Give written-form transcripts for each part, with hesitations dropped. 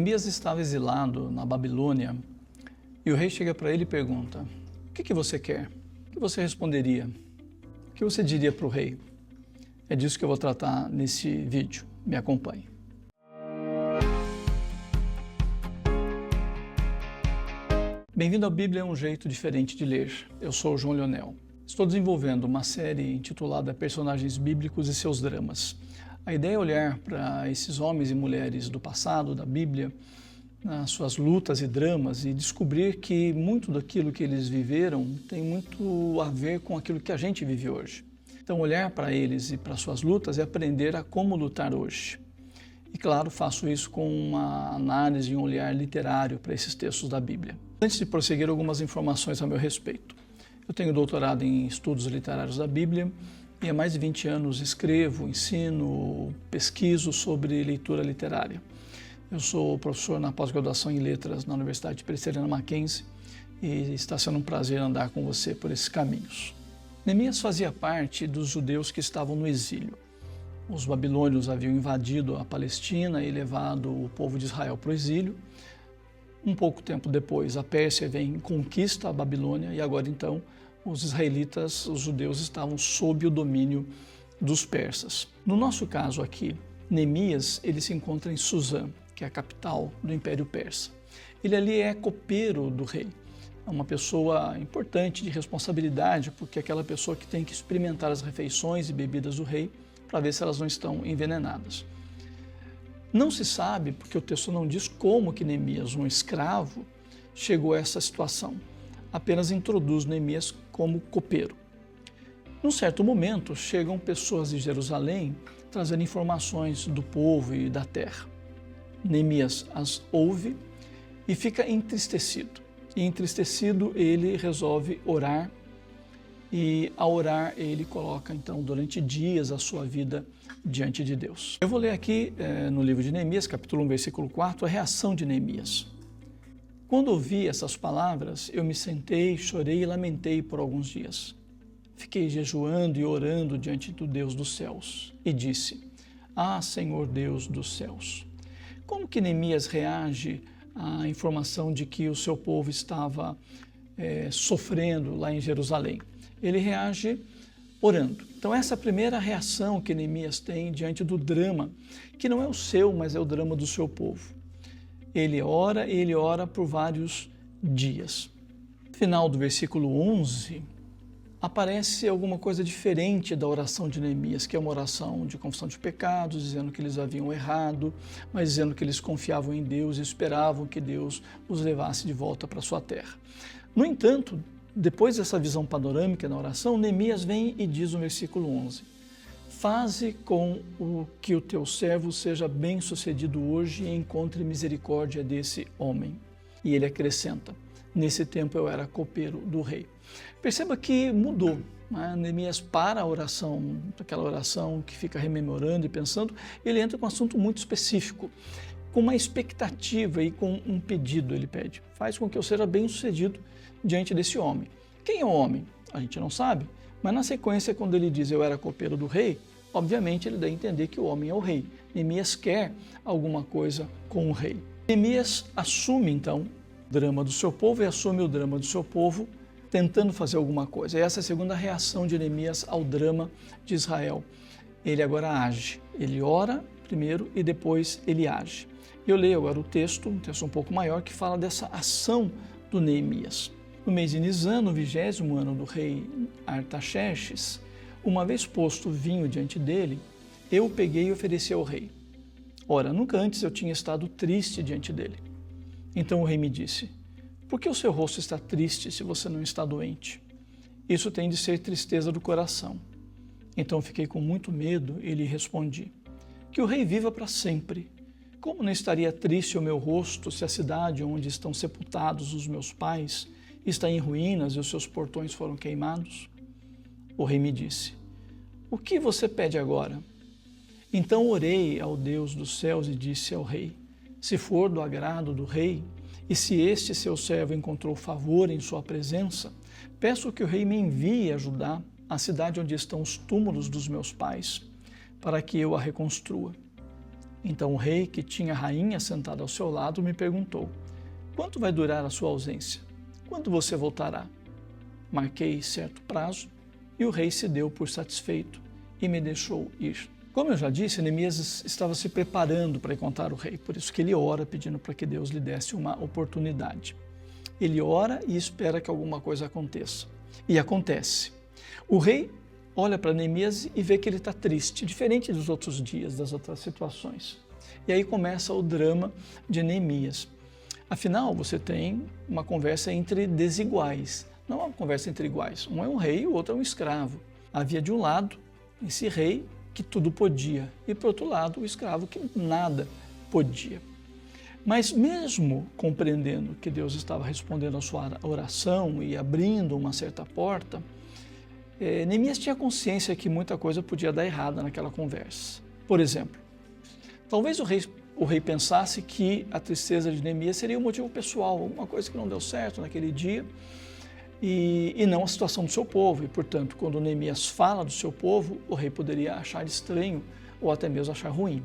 Neemias estava exilado na Babilônia e o rei chega para ele e pergunta: o que você quer? O que você responderia? O que você diria para o rei? É disso que eu vou tratar nesse vídeo. Me acompanhe. Bem-vindo à Bíblia, é um jeito diferente de ler. Eu sou o João Leonel. Estou desenvolvendo uma série intitulada Personagens Bíblicos e Seus Dramas. A ideia é olhar para esses homens e mulheres do passado, da Bíblia, nas suas lutas e dramas, e descobrir que muito daquilo que eles viveram tem muito a ver com aquilo que a gente vive hoje. Então, olhar para eles e para suas lutas é aprender a como lutar hoje. E, claro, faço isso com uma análise e um olhar literário para esses textos da Bíblia. Antes de prosseguir, algumas informações a meu respeito. Eu tenho doutorado em estudos literários da Bíblia e há mais de 20 anos escrevo, ensino, pesquiso sobre leitura literária. Eu sou professor na pós-graduação em letras na Universidade Presbiteriana Mackenzie e está sendo um prazer andar com você por esses caminhos. Neemias fazia parte dos judeus que estavam no exílio. Os babilônios haviam invadido a Palestina e levado o povo de Israel para o exílio. Um pouco tempo depois, a Pérsia vem e conquista a Babilônia e agora então os israelitas, os judeus, estavam sob o domínio dos persas. No nosso caso aqui, Neemias, ele se encontra em Suzã, que é a capital do Império Persa. Ele ali é copeiro do rei, é uma pessoa importante de responsabilidade, porque é aquela pessoa que tem que experimentar as refeições e bebidas do rei para ver se elas não estão envenenadas. Não se sabe, porque o texto não diz como que Neemias, um escravo, chegou a essa situação. Apenas introduz Neemias como copeiro. Num certo momento, chegam pessoas de Jerusalém trazendo informações do povo e da terra. Neemias as ouve e fica entristecido. E entristecido, ele resolve orar. E ao orar, ele coloca, então, durante dias a sua vida diante de Deus. Eu vou ler aqui no livro de Neemias, capítulo 1, versículo 4, a reação de Neemias. Quando ouvi essas palavras, eu me sentei, chorei e lamentei por alguns dias. Fiquei jejuando e orando diante do Deus dos céus e disse: Ah, Senhor Deus dos céus! Como que Neemias reage à informação de que o seu povo estava sofrendo lá em Jerusalém? Ele reage orando. Então essa é a primeira reação que Neemias tem diante do drama, que não é o seu, mas é o drama do seu povo. Ele ora por vários dias. No final do versículo 11, aparece alguma coisa diferente da oração de Neemias, que é uma oração de confissão de pecados, dizendo que eles haviam errado, mas dizendo que eles confiavam em Deus e esperavam que Deus os levasse de volta para a sua terra. No entanto, depois dessa visão panorâmica na oração, Neemias vem e diz no versículo 11: Faze com que o teu servo seja bem-sucedido hoje e encontre misericórdia desse homem. E ele acrescenta: Nesse tempo eu era copeiro do rei. Perceba que mudou. Neemias para a oração, aquela oração que fica rememorando e pensando, ele entra com um assunto muito específico, com uma expectativa e com um pedido. Ele pede: faz com que eu seja bem-sucedido diante desse homem. Quem é o homem? A gente não sabe, mas na sequência, quando ele diz eu era copeiro do rei, obviamente ele dá a entender que o homem é o rei. Neemias quer alguma coisa com o rei. Neemias assume então o drama do seu povo e assume o drama do seu povo tentando fazer alguma coisa. E essa é a segunda reação de Neemias ao drama de Israel. Ele agora age. Ele ora primeiro e depois ele age. Eu leio agora o texto, um texto um pouco maior, que fala dessa ação do Neemias. No mês de Nisan, no 20º ano do rei Artaxerxes, uma vez posto vinho diante dele, eu o peguei e ofereci ao rei. Ora, nunca antes eu tinha estado triste diante dele. Então o rei me disse: Por que o seu rosto está triste se você não está doente? Isso tem de ser tristeza do coração. Então fiquei com muito medo e lhe respondi: Que o rei viva para sempre. Como não estaria triste o meu rosto se a cidade onde estão sepultados os meus pais está em ruínas e os seus portões foram queimados? O rei me disse: O que você pede agora? Então orei ao Deus dos céus e disse ao rei: Se for do agrado do rei, e se este seu servo encontrou favor em sua presença, peço que o rei me envie a Judá, a cidade onde estão os túmulos dos meus pais, para que eu a reconstrua. Então o rei, que tinha a rainha sentada ao seu lado, me perguntou: quanto vai durar a sua ausência? Quando você voltará? Marquei certo prazo e o rei se deu por satisfeito e me deixou ir. Como eu já disse, Neemias estava se preparando para encontrar o rei, por isso que ele ora pedindo para que Deus lhe desse uma oportunidade. Ele ora e espera que alguma coisa aconteça. E acontece. O rei olha para Neemias e vê que ele está triste, diferente dos outros dias, das outras situações. E aí começa o drama de Neemias. Afinal, você tem uma conversa entre desiguais, não é uma conversa entre iguais. Um é um rei e o outro é um escravo. Havia de um lado esse rei que tudo podia e, por outro lado, o escravo que nada podia. Mas mesmo compreendendo que Deus estava respondendo a sua oração e abrindo uma certa porta, Neemias tinha consciência que muita coisa podia dar errada naquela conversa. Por exemplo, talvez o rei pensasse que a tristeza de Neemias seria um motivo pessoal, alguma coisa que não deu certo naquele dia, e não a situação do seu povo. E, portanto, quando Neemias fala do seu povo, o rei poderia achar estranho ou até mesmo achar ruim.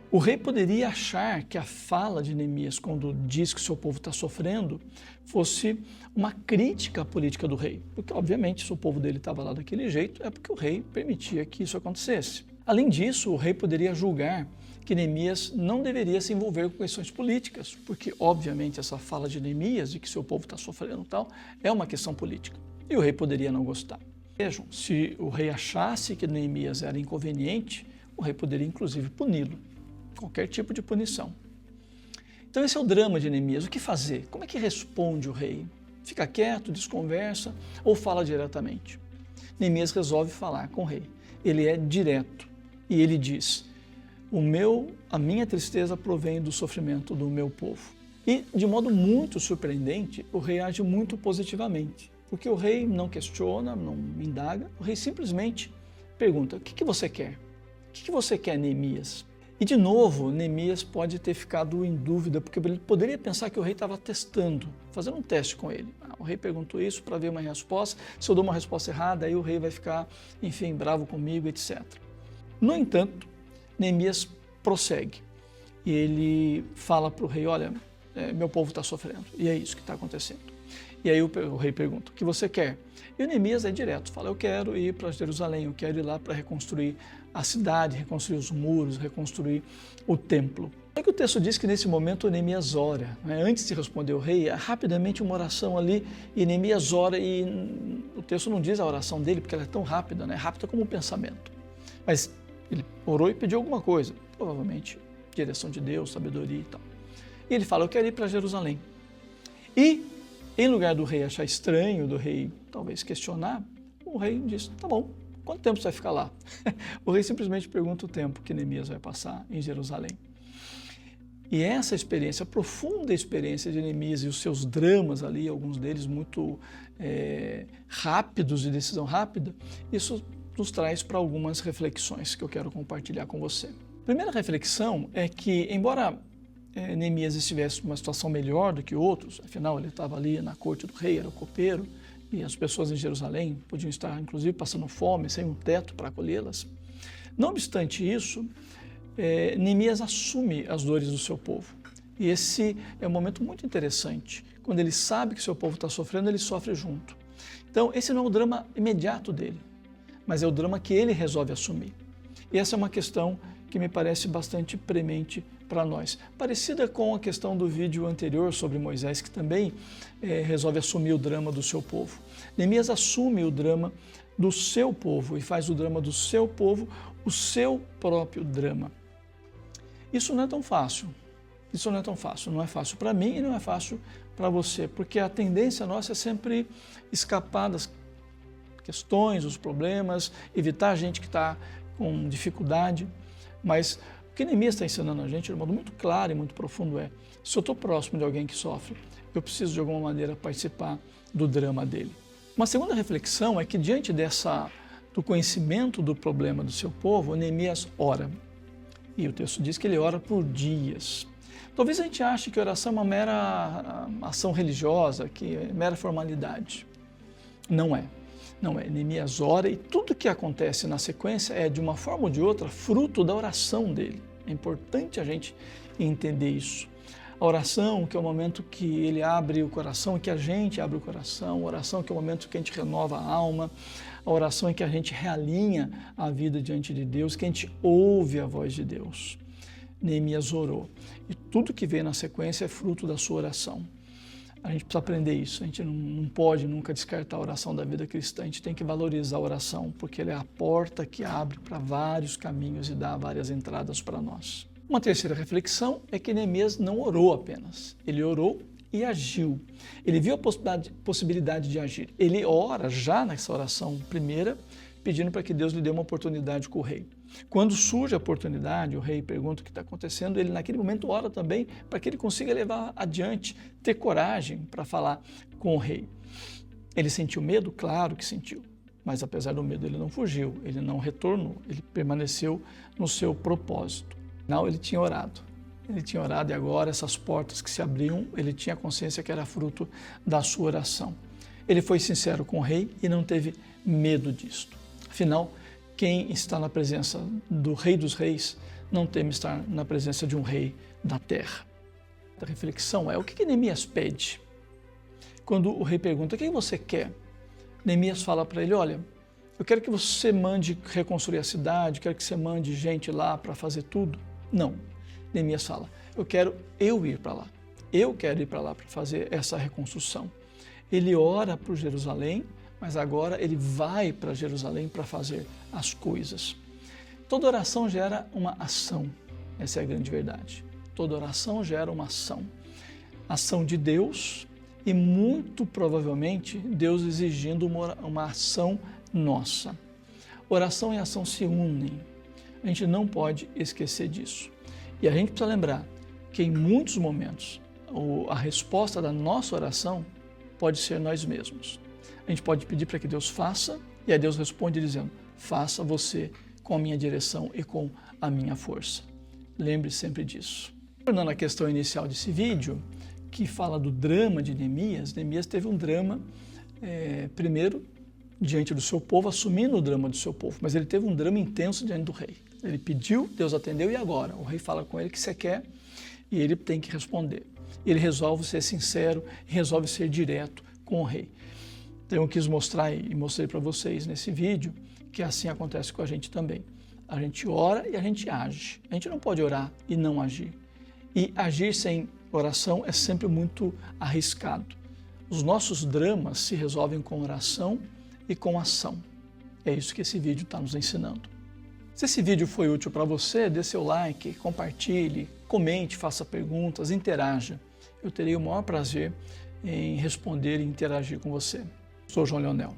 O rei poderia achar que a fala de Neemias, quando diz que o seu povo está sofrendo, fosse uma crítica à política do rei, porque, obviamente, se o povo dele estava lá daquele jeito, é porque o rei permitia que isso acontecesse. Além disso, o rei poderia julgar que Neemias não deveria se envolver com questões políticas, porque, obviamente, essa fala de Neemias de que seu povo está sofrendo e tal, é uma questão política, e o rei poderia não gostar. Vejam, se o rei achasse que Neemias era inconveniente, o rei poderia, inclusive, puni-lo. Qualquer tipo de punição. Então esse é o drama de Neemias. O que fazer? Como é que responde o rei? Fica quieto, desconversa ou fala diretamente? Neemias resolve falar com o rei. Ele é direto e ele diz: a minha tristeza provém do sofrimento do meu povo. E de modo muito surpreendente, o rei age muito positivamente, porque o rei não questiona, não indaga, o rei simplesmente pergunta: o que você quer? O que você quer, Neemias? E, de novo, Neemias pode ter ficado em dúvida, porque ele poderia pensar que o rei estava testando, fazendo um teste com ele. O rei perguntou isso para ver uma resposta, se eu dou uma resposta errada, aí o rei vai ficar, enfim, bravo comigo, etc. No entanto, Neemias prossegue e ele fala para o rei: olha, meu povo está sofrendo, e é isso que está acontecendo. E aí o rei pergunta: o que você quer? E o Neemias é direto, fala: eu quero ir para Jerusalém, eu quero ir lá para reconstruir a cidade, reconstruir os muros, reconstruir o templo. Só que o texto diz que nesse momento Neemias ora, né? Antes de responder o rei, rapidamente uma oração ali, e Neemias ora, e o texto não diz a oração dele, porque ela é tão rápida, né? Rápida como o pensamento. Mas ele orou e pediu alguma coisa, provavelmente direção de Deus, sabedoria e tal. E ele fala: eu quero ir para Jerusalém. E, em lugar do rei achar estranho, do rei talvez questionar, o rei diz: tá bom, quanto tempo você vai ficar lá? O rei simplesmente pergunta o tempo que Neemias vai passar em Jerusalém. E essa experiência, a profunda experiência de Neemias e os seus dramas ali, alguns deles muito rápidos, de decisão rápida, isso nos traz para algumas reflexões que eu quero compartilhar com você. A primeira reflexão é que, embora Neemias estivesse numa situação melhor do que outros, afinal ele estava ali na corte do rei, era o copeiro, e as pessoas em Jerusalém podiam estar, inclusive, passando fome, sem um teto para acolhê-las. Não obstante isso, Neemias assume as dores do seu povo. E esse é um momento muito interessante. Quando ele sabe que seu povo está sofrendo, ele sofre junto. Então, esse não é o drama imediato dele, mas é o drama que ele resolve assumir. E essa é uma questão que me parece bastante premente para nós. Parecida com a questão do vídeo anterior sobre Moisés, que também resolve assumir o drama do seu povo. Neemias assume o drama do seu povo e faz o drama do seu povo o seu próprio drama. Isso não é tão fácil. Isso não é tão fácil. Não é fácil para mim e não é fácil para você, porque a tendência nossa é sempre escapar das questões, os problemas, evitar a gente que está com dificuldade. Mas o que Neemias está ensinando a gente de modo muito claro e muito profundo é: se eu estou próximo de alguém que sofre, eu preciso de alguma maneira participar do drama dele. Uma segunda reflexão é que, diante do conhecimento do problema do seu povo, Neemias ora. E o texto diz que ele ora por dias. Talvez a gente ache que a oração é uma mera ação religiosa, que é mera formalidade. Não é. Não é. Neemias ora e tudo que acontece na sequência é, de uma forma ou de outra, fruto da oração dele. É importante a gente entender isso. A oração, que é o momento que ele abre o coração, que a gente abre o coração, a oração que é o momento que a gente renova a alma, a oração em que a gente realinha a vida diante de Deus, que a gente ouve a voz de Deus. Neemias orou. E tudo que vem na sequência é fruto da sua oração. A gente precisa aprender isso, a gente não pode nunca descartar a oração da vida cristã, a gente tem que valorizar a oração, porque ela é a porta que abre para vários caminhos e dá várias entradas para nós. Uma terceira reflexão é que Neemias não orou apenas, ele orou e agiu. Ele viu a possibilidade de agir. Ele ora já nessa oração primeira, pedindo para que Deus lhe dê uma oportunidade com o rei. Quando surge a oportunidade, o rei pergunta o que está acontecendo, ele naquele momento ora também para que ele consiga levar adiante, ter coragem para falar com o rei. Ele sentiu medo? Claro que sentiu, mas apesar do medo ele não fugiu, ele não retornou, ele permaneceu no seu propósito. Não, ele tinha orado e agora essas portas que se abriam, ele tinha consciência que era fruto da sua oração. Ele foi sincero com o rei e não teve medo disto. Afinal, quem está na presença do Rei dos Reis não teme estar na presença de um rei da terra. A reflexão é: o que Neemias pede? Quando o rei pergunta: o que você quer? Neemias fala para ele: olha, eu quero que você mande reconstruir a cidade, quero que você mande gente lá para fazer tudo. Não. Neemias fala: eu quero ir para lá. Eu quero ir para lá para fazer essa reconstrução. Ele ora por Jerusalém, mas agora ele vai para Jerusalém para fazer as coisas. Toda oração gera uma ação, essa é a grande verdade. Toda oração gera uma ação. Ação de Deus e muito provavelmente Deus exigindo uma ação nossa. Oração e ação se unem. A gente não pode esquecer disso. E a gente precisa lembrar que em muitos momentos a resposta da nossa oração pode ser nós mesmos. A gente pode pedir para que Deus faça, e aí Deus responde dizendo: faça você com a minha direção e com a minha força. Lembre sempre disso. Tornando a questão inicial desse vídeo, que fala do drama de Neemias, Neemias teve um drama, primeiro, diante do seu povo, assumindo o drama do seu povo, mas ele teve um drama intenso diante do rei. Ele pediu, Deus atendeu, e agora? O rei fala com ele o que você quer, e ele tem que responder. Ele resolve ser sincero, resolve ser direto com o rei. Então eu quis mostrar e mostrei para vocês nesse vídeo que assim acontece com a gente também. A gente ora e a gente age. A gente não pode orar e não agir. E agir sem oração é sempre muito arriscado. Os nossos dramas se resolvem com oração e com ação. É isso que esse vídeo está nos ensinando. Se esse vídeo foi útil para você, dê seu like, compartilhe, comente, faça perguntas, interaja. Eu terei o maior prazer em responder e interagir com você. Sou João Leonel.